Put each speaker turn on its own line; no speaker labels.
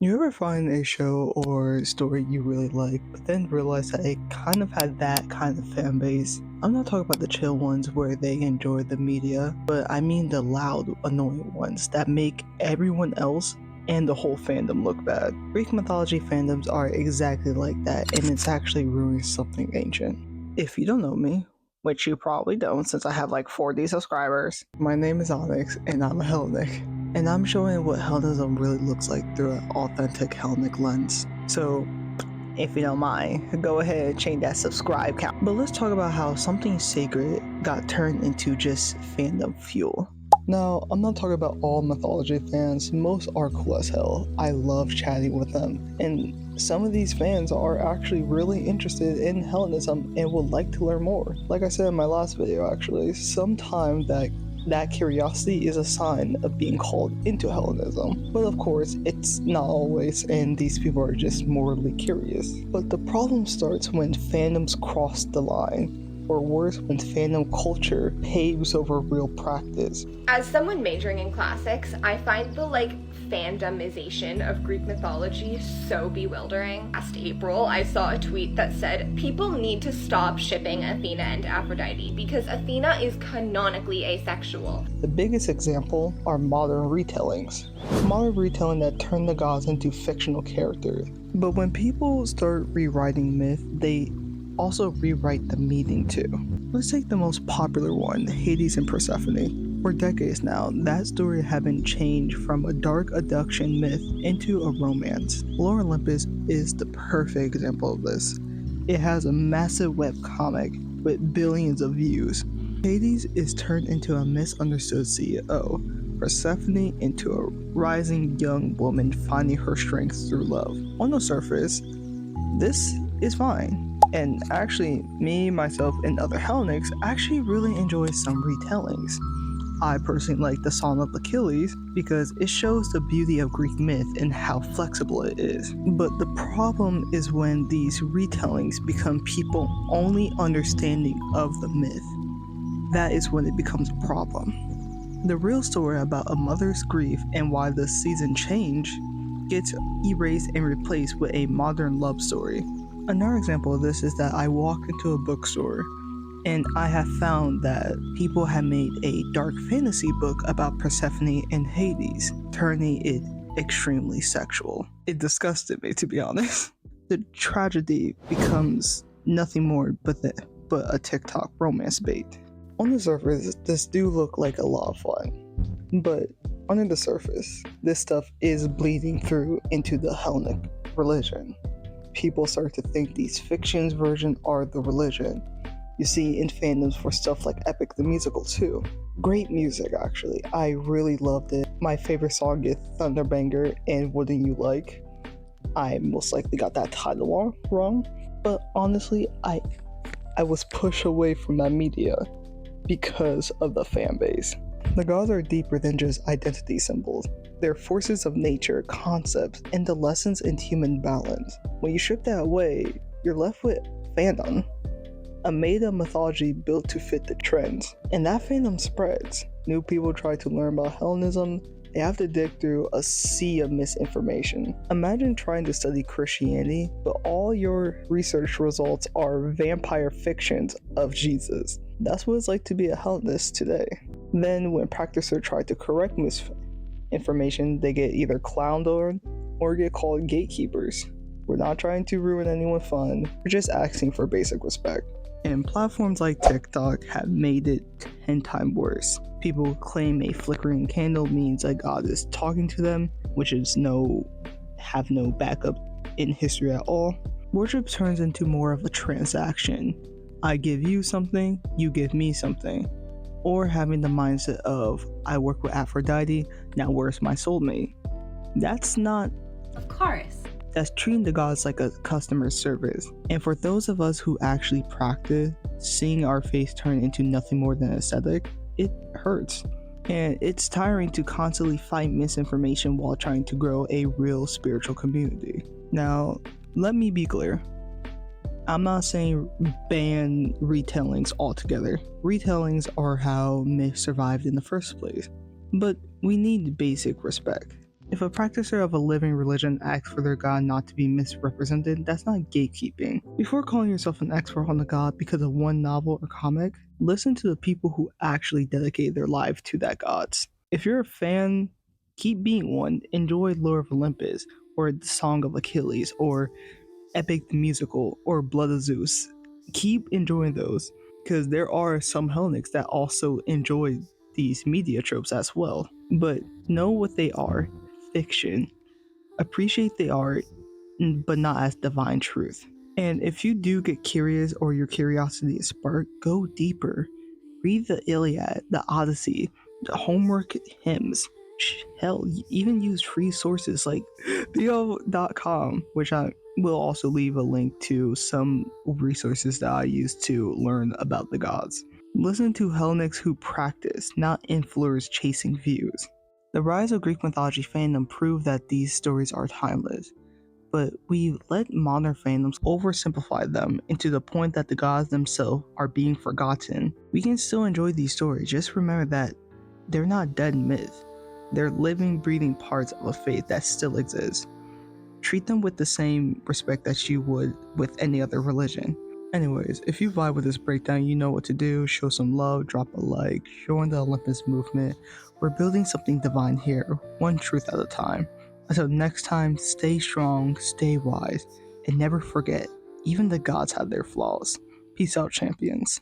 You ever find a show or story you really like, but then realize that it kind of had that kind of fan base? I'm not talking about the chill ones where they enjoy the media, but I mean the loud, annoying ones that make everyone else and the whole fandom look bad. Greek mythology fandoms are exactly like that, and it's actually ruining something ancient. If you don't know me, which you probably don't since I have like 40 subscribers, my name is Onyx and I'm a Hellenic, and I'm showing what Hellenism really looks like through an authentic Hellenic lens. So, if you don't mind, go ahead and change that subscribe count. But let's talk about how something sacred got turned into just fandom fuel. Now, I'm not talking about all mythology fans, most are cool as hell. I love chatting with them, and some of these fans are actually really interested in Hellenism and would like to learn more. Like I said in my last video, actually, sometimes that curiosity is a sign of being called into Hellenism. But of course, it's not always, and these people are just morally curious. But the problem starts when fandoms cross the line, or worse, when fandom culture paves over real practice.
As someone majoring in classics, I find the fandomization of Greek mythology so bewildering. Last April, I saw a tweet that said people need to stop shipping Athena and Aphrodite because Athena is canonically asexual.
The biggest example are modern retellings. Modern retelling that turn the gods into fictional characters. But when people start rewriting myth, they also rewrite the meaning too. Let's take the most popular one, Hades and Persephone. For decades now, that story had been changed from a dark abduction myth into a romance. Lore Olympus is the perfect example of this. It has a massive webcomic with billions of views. Hades is turned into a misunderstood CEO, Persephone into a rising young woman finding her strength through love. On the surface, this is fine. And actually, me, myself, and other Hellenics actually really enjoy some retellings. I personally like the Song of Achilles because it shows the beauty of Greek myth and how flexible it is. But the problem is when these retellings become people only understanding of the myth. That is when it becomes a problem. The real story about a mother's grief and why the season changed gets erased and replaced with a modern love story. Another example of this is that I walk into a bookstore and I have found that people have made a dark fantasy book about Persephone and Hades, turning it extremely sexual. It disgusted me, to be honest. The tragedy becomes nothing more but a TikTok romance bait. On the surface, this do look like a lot of fun, but under the surface, this stuff is bleeding through into the Hellenic religion. People start to think these fictions versions are the religion. You see in fandoms for stuff like Epic the Musical too. Great music, actually. I really loved it. My favorite song is Thunderbanger and Wouldn't You Like. I most likely got that title wrong, but honestly, I was pushed away from that media because of the fan base. The gods are deeper than just identity symbols. They're forces of nature, concepts, and the lessons in human balance. When you strip that away, you're left with fandom. A made-up mythology built to fit the trends, and that fandom spreads. New people try to learn about Hellenism, they have to dig through a sea of misinformation. Imagine trying to study Christianity, but all your research results are vampire fictions of Jesus. That's what it's like to be a Hellenist today. Then when practitioners try to correct misinformation, they get either clowned on or get called gatekeepers. We're not trying to ruin anyone's fun, we're just asking for basic respect. And platforms like TikTok have made it 10 times worse. People claim a flickering candle means a god is talking to them, which is have no backup in history at all. Worship turns into more of a transaction. I give you something, you give me something. Or having the mindset of, I work with Aphrodite, now where's my soulmate? That's not...
Of course.
That's treating the gods like a customer service. And for those of us who actually practice, seeing our face turn into nothing more than aesthetic, it hurts. And it's tiring to constantly fight misinformation while trying to grow a real spiritual community. Now, let me be clear. I'm not saying ban retellings altogether. Retellings are how myths survived in the first place. But we need basic respect. If a practitioner of a living religion asks for their god not to be misrepresented, that's not gatekeeping. Before calling yourself an expert on the god because of one novel or comic, listen to the people who actually dedicate their lives to that gods. If you're a fan, keep being one. Enjoy Lore of Olympus, or The Song of Achilles, or Epic the Musical, or Blood of Zeus. Keep enjoying those, because there are some Hellenics that also enjoy these media tropes as well. But know what they are: fiction. Appreciate the art, but not as divine truth. And if you do get curious or your curiosity is sparked, go deeper. Read the Iliad, the Odyssey, the Homework hymns. Hell, even use free sources like theo.com, which I will also leave a link to some resources that I use to learn about the gods. Listen to Hellenics who practice, not influencers chasing views. The rise of Greek mythology fandom proved that these stories are timeless, but we let modern fandoms oversimplify them into the point that the gods themselves are being forgotten. We can still enjoy these stories, just remember that they're not dead myth. They're living, breathing parts of a faith that still exists. Treat them with the same respect that you would with any other religion. Anyways, if you vibe with this breakdown, you know what to do. Show some love, drop a like, join the Olympus movement. We're building something divine here, one truth at a time. Until next time, stay strong, stay wise, and never forget, even the gods have their flaws. Peace out, champions.